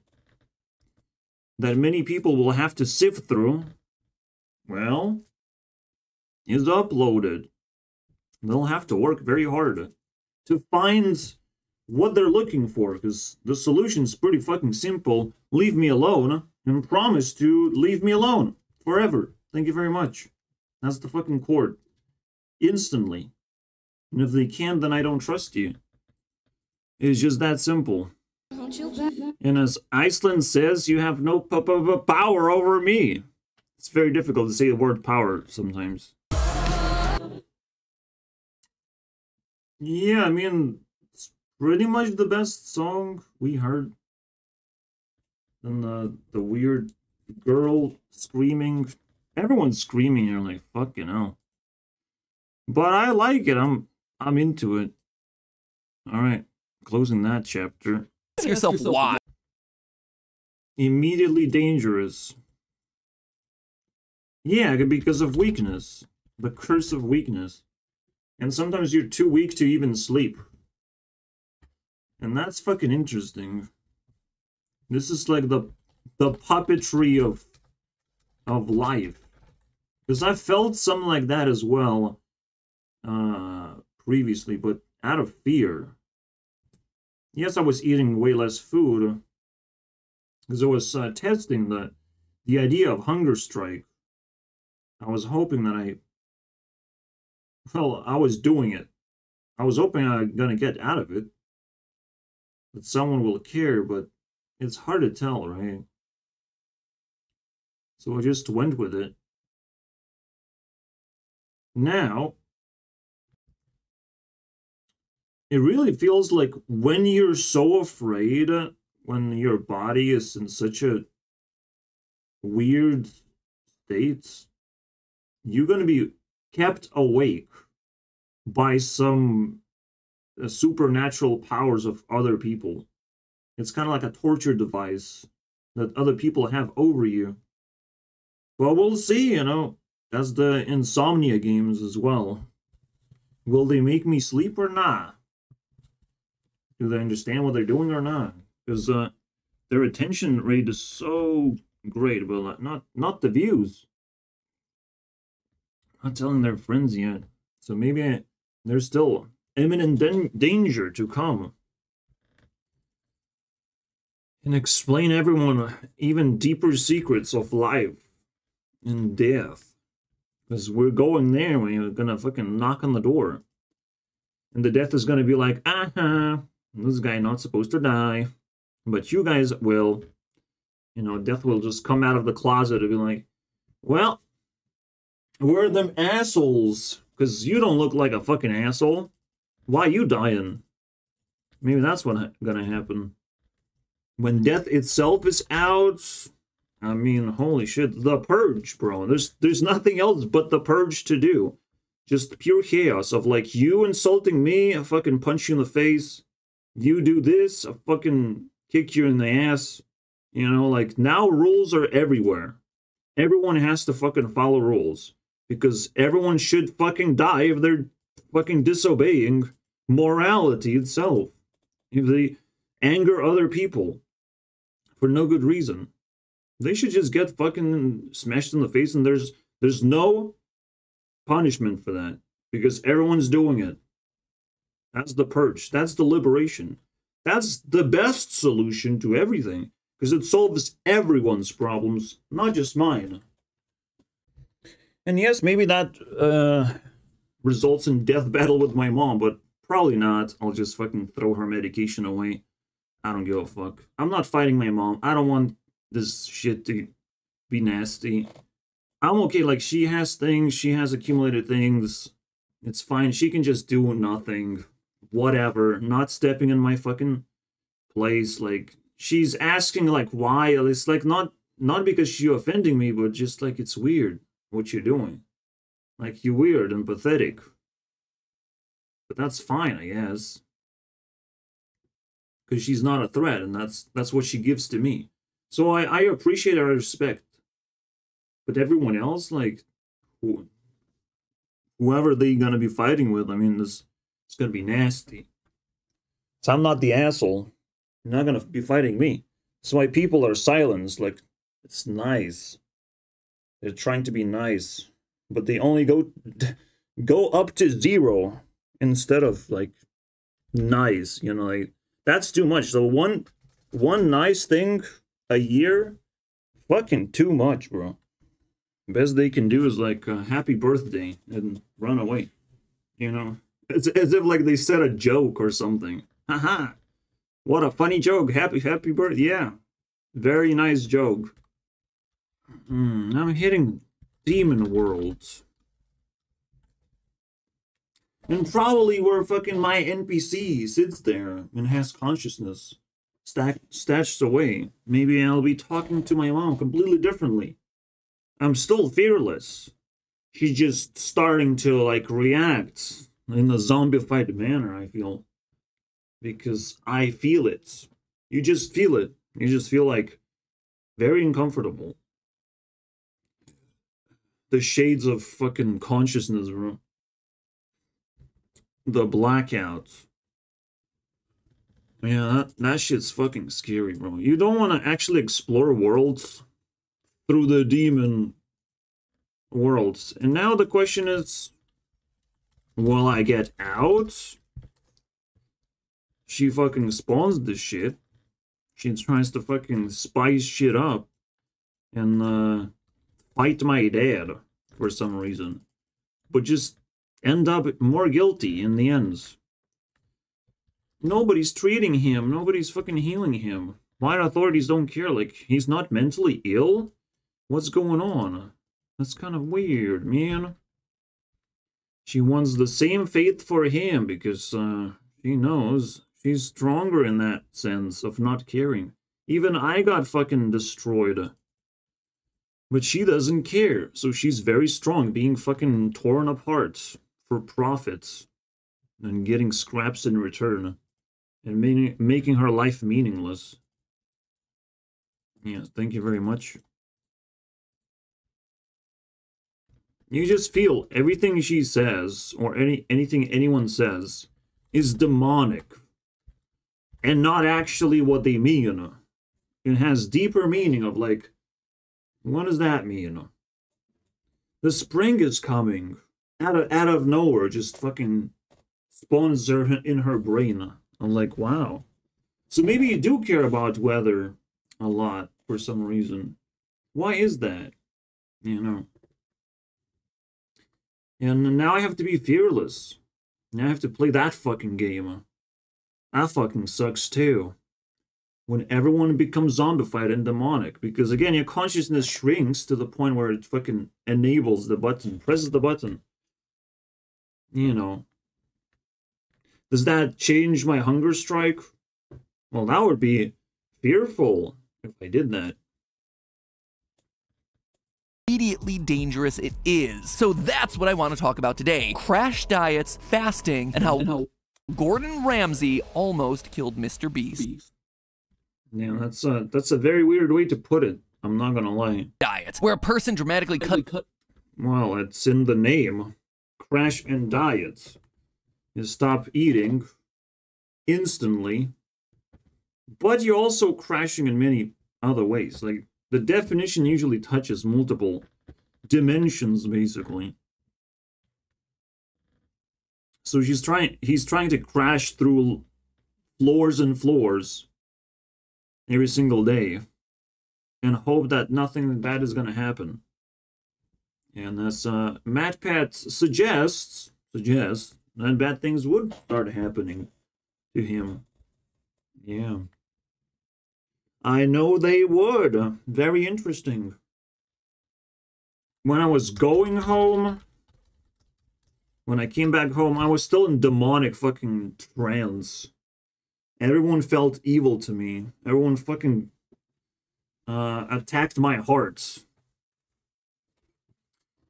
S1: that many people will have to sift through, well, is uploaded. They'll have to work very hard to find what they're looking for, because the solution's pretty fucking simple. Leave me alone, and promise to leave me alone forever. Thank you very much. That's the fucking court. Instantly. And if they can't, then I don't trust you. It's just that simple. And as Iceland says, you have no power over me. It's very difficult to say the word power sometimes. Yeah, I mean, it's pretty much the best song we heard. And the weird girl screaming. Everyone's screaming, you're like, fucking hell. But I like it. I'm into it. Alright, closing that chapter.
S2: Ask yourself why.
S1: Immediately dangerous. Yeah, because of weakness. The curse of weakness. And sometimes you're too weak to even sleep. And that's fucking interesting. This is like the puppetry of life. Because I felt something like that as well previously, but out of fear. Yes, I was eating way less food, Because I was testing the idea of hunger strike. I was hoping that I was doing it. I was hoping I'm gonna get out of it. That someone will care, but it's hard to tell, right? So I just went with it. Now, it really feels like when you're so afraid, when your body is in such a weird state, you're going to be kept awake by some supernatural powers of other people. It's kind of like a torture device that other people have over you. Well, we'll see, you know. That's the insomnia games as well. Will they make me sleep or not? Do they understand what they're doing or not? Because their attention rate is so great, but not the views. Not telling their friends yet. So maybe there's still imminent danger to come. And explain everyone even deeper secrets of life and death. Because we're going there when you're gonna fucking knock on the door. And the death is gonna be like, this guy not supposed to die. But you guys will. You know, death will just come out of the closet and be like, well, we're them assholes. Because you don't look like a fucking asshole. Why you dying? Maybe that's what's gonna happen. When death itself is out, I mean, holy shit, the purge, bro. There's nothing else but the purge to do. Just pure chaos of like, you insulting me, I fucking punch you in the face. You do this, I fucking kick you in the ass. You know, like, now rules are everywhere. Everyone has to fucking follow rules. Because everyone should fucking die if they're fucking disobeying morality itself. If they anger other people for no good reason. They should just get fucking smashed in the face, and there's no punishment for that. Because everyone's doing it. That's the purge. That's the liberation. That's the best solution to everything. Because it solves everyone's problems, not just mine. And yes, maybe that results in death battle with my mom, but probably not. I'll just fucking throw her medication away. I don't give a fuck. I'm not fighting my mom. I don't want this shit to be nasty. I'm okay, like, she has things, she has accumulated things. It's fine, she can just do nothing. Whatever. Not stepping in my fucking place. Like, she's asking, like, why? It's like, not because she's offending me, but just like, it's weird what you're doing. Like, you're weird and pathetic. But that's fine, I guess. Because she's not a threat, and that's what she gives to me. So I appreciate her respect. But everyone else, like, whoever they're gonna be fighting with, I mean, it's gonna be nasty. So I'm not the asshole. You're not gonna be fighting me. So my people are silenced, like, it's nice. They're trying to be nice. But they only go up to 0 instead of, like, nice, you know, like, that's too much. So one nice thing a year, fucking too much, bro. Best they can do is like happy birthday and run away. You know, it's as if like they said a joke or something. Haha, what a funny joke. Happy birthday. Yeah, very nice joke. I'm hitting demon worlds. And probably where fucking my NPC sits there and has consciousness stashed away. Maybe I'll be talking to my mom completely differently. I'm still fearless. She's just starting to, like, react in a zombified manner, I feel. Because I feel it. You just feel it. You just feel, like, very uncomfortable. The shades of fucking consciousness, bro. The blackouts. Yeah, that shit's fucking scary, bro. You don't want to actually explore worlds through the demon worlds. And now the question is, will I get out? She fucking spawns this shit. She tries to fucking spice shit up and fight my dad for some reason. But just end up more guilty in the end. Nobody's treating him. Nobody's fucking healing him. Why authorities don't care? Like, he's not mentally ill? What's going on? That's kind of weird, man. She wants the same fate for him because she knows she's stronger in that sense of not caring. Even I got fucking destroyed. But she doesn't care, so she's very strong, being fucking torn apart for profits and getting scraps in return and making her life meaningless. Yeah, thank you very much. You just feel everything she says, or anything anyone says, is demonic. And not actually what they mean. It has deeper meaning of like, what does that mean? The spring is coming. Out of nowhere, just fucking spawns in her brain. I'm like, wow. So maybe you do care about weather a lot for some reason. Why is that? You know. And now I have to be fearless. Now I have to play that fucking game. That fucking sucks too. When everyone becomes zombified and demonic. Because again, your consciousness shrinks to the point where it fucking enables the button. Presses the button. You know. Does that change my hunger strike? Well, that would be fearful if I did that.
S2: Immediately dangerous it is. So that's what I want to talk about today. Crash diets, fasting, and how Gordon Ramsay almost killed Mr. Beast.
S1: Yeah, that's a very weird way to put it. I'm not gonna lie.
S2: Diet, where a person dramatically cut.
S1: Well, it's in the name. Crash and diet. You stop eating instantly, but you're also crashing in many other ways. Like, the definition usually touches multiple dimensions, basically. So he's trying to crash through floors and floors every single day and hope that nothing bad is going to happen. And as MatPat suggests that bad things would start happening to him. Yeah. I know they would. Very interesting. When I was going home, when I came back home, I was still in demonic fucking trance. Everyone felt evil to me. Everyone fucking attacked my heart.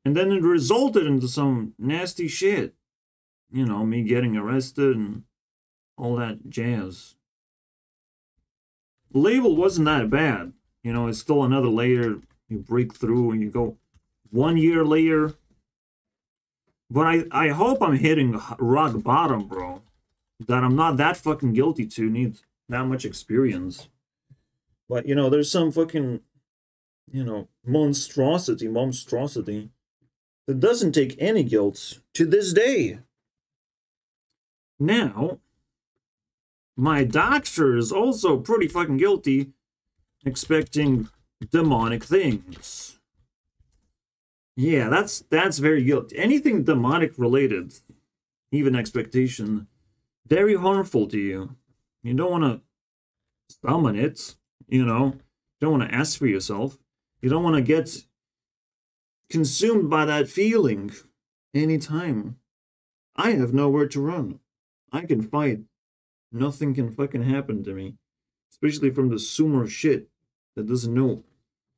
S1: And then it resulted into some nasty shit. You know, me getting arrested and all that jazz. The label wasn't that bad. You know, it's still another layer. You break through and you go 1 year later. But I hope I'm hitting rock bottom, bro. That I'm not that fucking guilty to need that much experience. But, you know, there's some fucking, you know, monstrosity that doesn't take any guilt to this day. Now, my doctor is also pretty fucking guilty, expecting demonic things. Yeah, that's very guilty. Anything demonic related, even expectation, very harmful to you. You don't want to summon it, you know. You don't want to ask for yourself. You don't want to get consumed by that feeling anytime. I have nowhere to run. I can fight. Nothing can fucking happen to me. Especially from the Sumer shit that doesn't know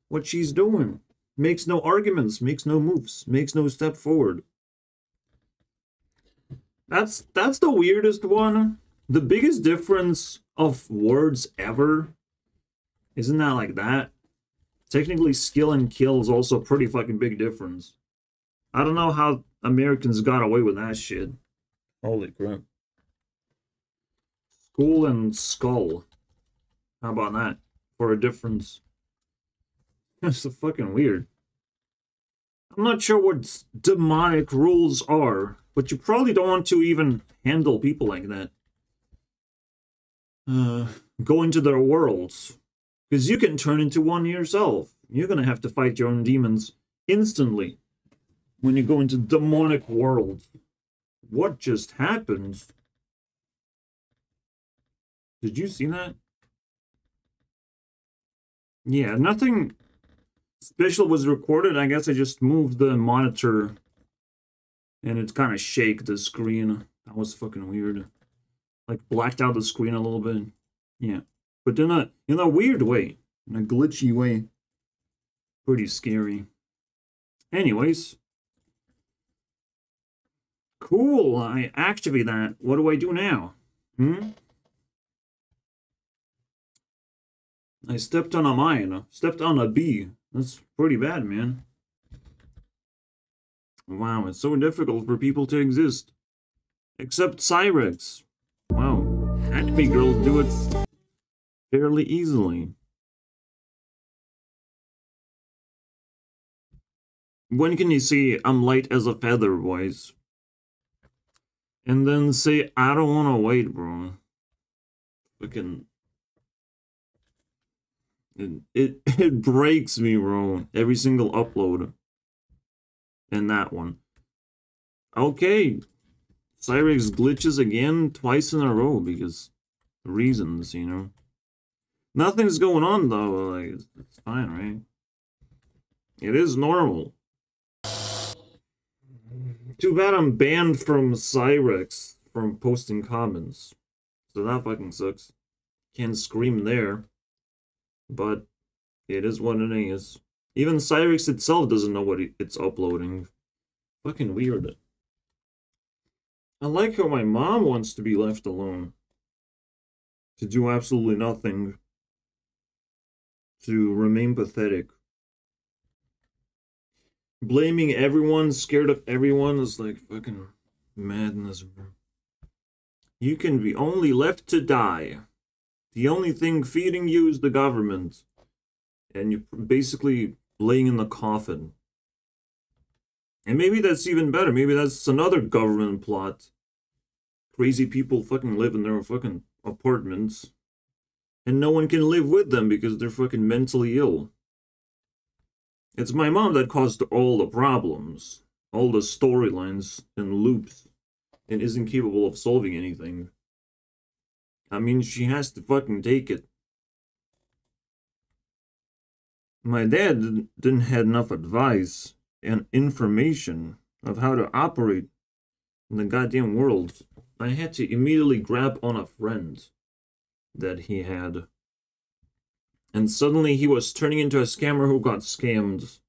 S1: what she's doing. Makes no arguments, makes no moves, makes no step forward. That's the weirdest one. The biggest difference of words ever. Isn't that like that? Technically, skill and kill is also a pretty fucking big difference. I don't know how Americans got away with that shit. Holy crap. School and skull. How about that? For a difference. That's so fucking weird. I'm not sure what demonic rules are, but you probably don't want to even handle people like that. go into their worlds. Because you can turn into one yourself. You're gonna have to fight your own demons instantly when you go into demonic worlds. What just happened? Did you see that? Yeah, nothing special was recorded. I guess I just moved the monitor and it kind of shake the screen. That was fucking weird. Like blacked out the screen a little bit. Yeah. But in a weird way. In a glitchy way. Pretty scary. Anyways. Cool, I activate that. What do I do now? I stepped on a mine. Stepped on a bee. That's pretty bad, man. Wow, it's so difficult for people to exist. Except Cyrex. Wow, anime girls do it fairly easily. When can you see I'm light as a feather, boys? And then say, I don't want to wait, bro. Fucking... It breaks me, bro. Every single upload. And that one. Okay. Cyrex glitches again twice in a row because reasons, you know. Nothing's going on though. Like it's fine, right? It is normal. Too bad I'm banned from Cyrex from posting comments. So that fucking sucks. Can't scream there. But it is what it is. Even Cyrex itself doesn't know what it's uploading. Fucking weird. I like how my mom wants to be left alone. To do absolutely nothing. To remain pathetic. Blaming everyone, scared of everyone is like fucking madness, bro. You can be only left to die. The only thing feeding you is the government. And you're basically laying in the coffin. And maybe that's even better. Maybe that's another government plot. Crazy people fucking live in their fucking apartments. And no one can live with them because they're fucking mentally ill. It's my mom that caused all the problems. All the storylines and loops. And isn't capable of solving anything. I mean, she has to fucking take it. My dad didn't have enough advice and information of how to operate in the goddamn world. I had to immediately grab on a friend that he had. And suddenly he was turning into a scammer who got scammed,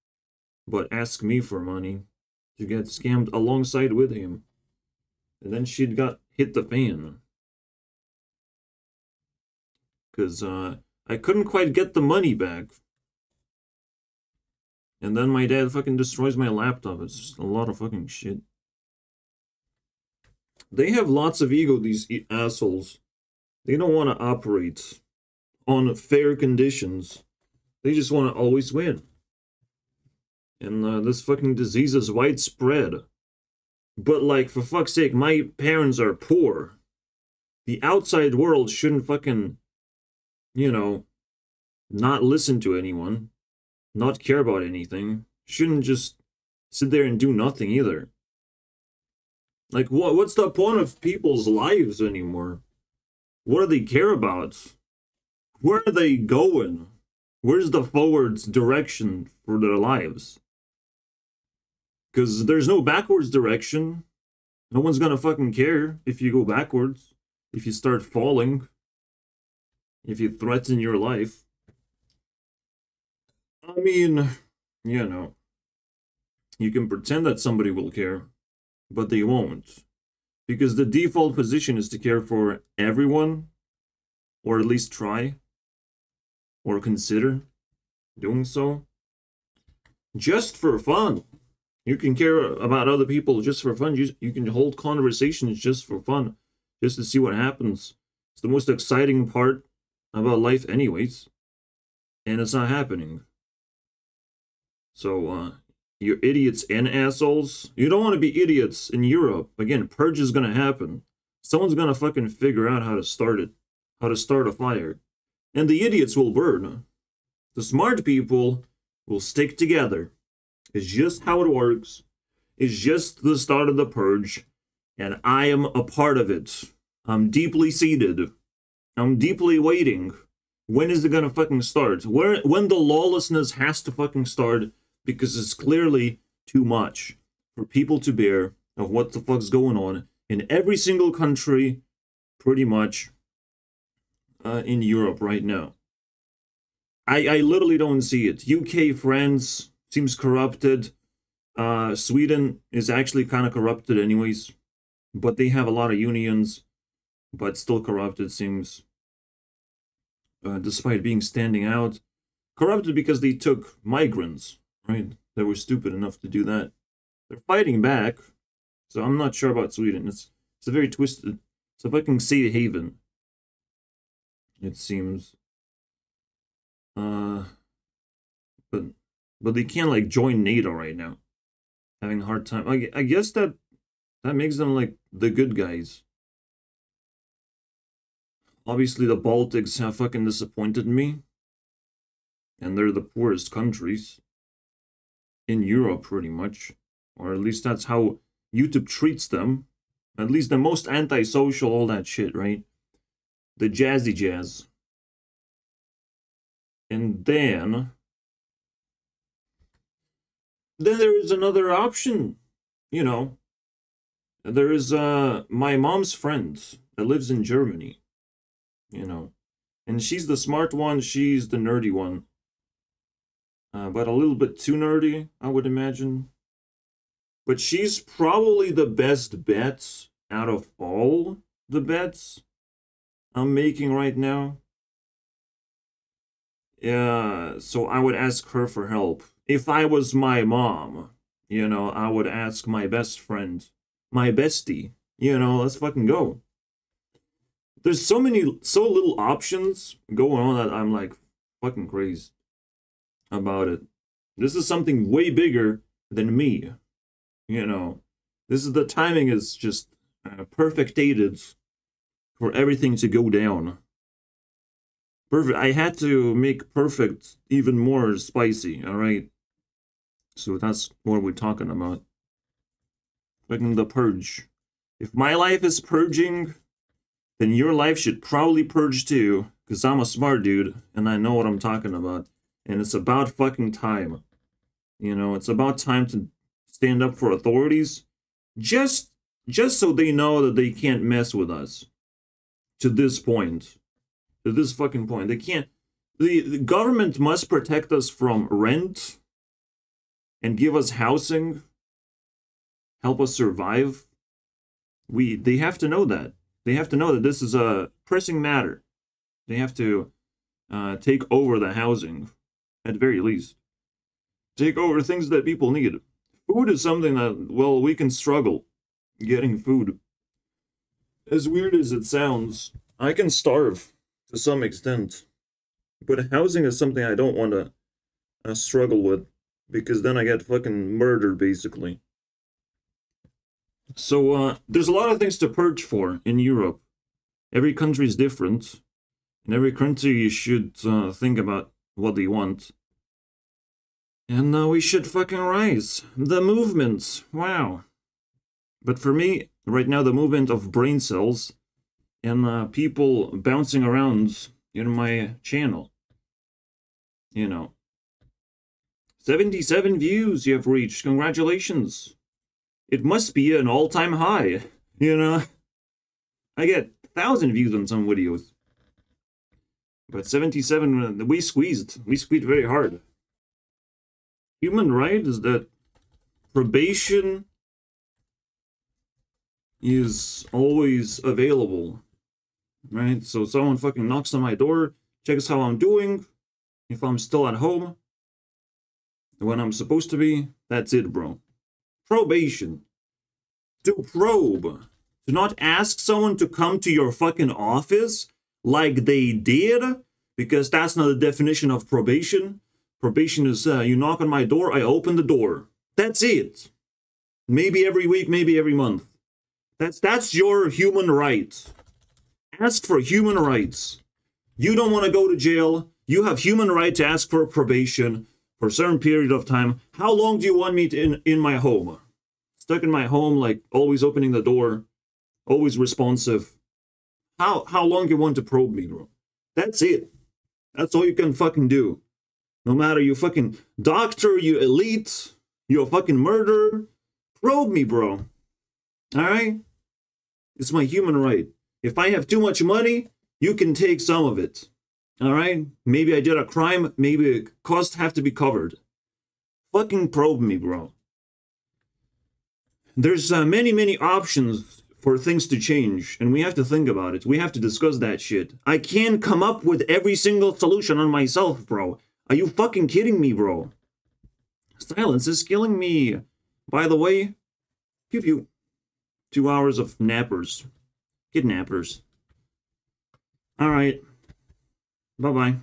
S1: but asked me for money to get scammed alongside with him. And then she'd got hit the fan. Because I couldn't quite get the money back. And then my dad fucking destroys my laptop. It's just a lot of fucking shit. They have lots of ego, these assholes. They don't want to operate on fair conditions. They just want to always win. And this fucking disease is widespread. But like, for fuck's sake, my parents are poor. The outside world shouldn't fucking... you know, not listen to anyone, not care about anything, shouldn't just sit there and do nothing either. Like, what's the point of people's lives anymore? What do they care about? Where are they going? Where's the forwards direction for their lives? Because there's no backwards direction. No one's gonna fucking care if you go backwards, if you start falling. If you threaten your life. I mean, you know, you can pretend that somebody will care, but they won't. Because the default position is to care for everyone, or at least try, or consider doing so. Just for fun. You can care about other people just for fun. You can hold conversations just for fun, just to see what happens. It's the most exciting part about life anyways, and it's not happening. So, you're idiots and assholes. You don't want to be idiots in Europe. Again, purge is gonna happen. Someone's gonna fucking figure out how to start it. how to start a fire. And the idiots will burn. The smart people will stick together. It's just how it works. It's just the start of the purge. And I am a part of it. I'm deeply seated. I'm deeply waiting. When is it gonna fucking start? When the lawlessness has to fucking start, because it's clearly too much for people to bear of what the fuck's going on in every single country, pretty much, in Europe right now. I literally don't see it. UK, France seems corrupted. Sweden is actually kind of corrupted anyways, but they have a lot of unions, but still corrupted seems. Despite being standing out. Corrupted because they took migrants, right? They were stupid enough to do that. They're fighting back, so I'm not sure about Sweden. It's a very twisted, it's a fucking safe haven, it seems. But they can't, like, join NATO right now. Having a hard time. I guess that makes them, like, the good guys. Obviously, the Baltics have fucking disappointed me. And they're the poorest countries in Europe, pretty much. Or at least that's how YouTube treats them. At least the most antisocial, all that shit, right? The jazzy jazz. And then there is another option, you know. There is my mom's friend that lives in Germany. You know, and she's the smart one, she's the nerdy one. But a little bit too nerdy, I would imagine. But she's probably the best bet out of all the bets I'm making right now. Yeah, so I would ask her for help. If I was my mom, you know, I would ask my best friend, my bestie, you know, let's fucking go. There's so little options going on that I'm like fucking crazy about it. This is something way bigger than me, you know. The timing is just perfected for everything to go down. Perfect. I had to make perfect even more spicy, alright? So that's what we're talking about. Fucking the purge. If my life is purging, then your life should probably purge too, because I'm a smart dude, and I know what I'm talking about. And it's about fucking time. You know, it's about time to stand up for authorities, just so they know that they can't mess with us. To this point. To this fucking point. They can't... The government must protect us from rent, and give us housing, help us survive. They have to know that. They have to know that this is a pressing matter. They have to take over the housing, at the very least. Take over things that people need. Food is something that, well, we can struggle getting food. As weird as it sounds, I can starve to some extent. But housing is something I don't want to struggle with, because then I get fucking murdered, basically. So, there's a lot of things to purge for in Europe. Every country is different. And every country should think about what they want. And we should fucking rise. The movement. Wow. But for me, right now, the movement of brain cells and people bouncing around in my channel. You know. 77 views you have reached. Congratulations. It must be an all-time high, you know? I get 1,000 views on some videos. But 77, we squeezed very hard. Human right is that probation is always available, right? So someone fucking knocks on my door, checks how I'm doing, if I'm still at home, when I'm supposed to be, that's it, bro. Probation. To probe. To not ask someone to come to your fucking office like they did, because that's not the definition of probation. Probation is, you knock on my door, I open the door. That's it. Maybe every week, maybe every month. That's your human right. Ask for human rights. You don't want to go to jail. You have human right to ask for probation for a certain period of time. How long do you want me in my home? Stuck in my home, like always opening the door, always responsive. How long do you want to probe me, bro? That's it. That's all you can fucking do. No matter you fucking doctor, you elite, you a fucking murderer, probe me, bro. Alright? It's my human right. If I have too much money, you can take some of it. Alright? Maybe I did a crime, maybe costs have to be covered. Fucking probe me, bro. There's many options for things to change, and we have to think about it. We have to discuss that shit. I can't come up with every single solution on myself, bro. Are you fucking kidding me, bro? Silence is killing me. By the way, give you 2 hours of nappers. Kidnappers. Alright. Bye-bye.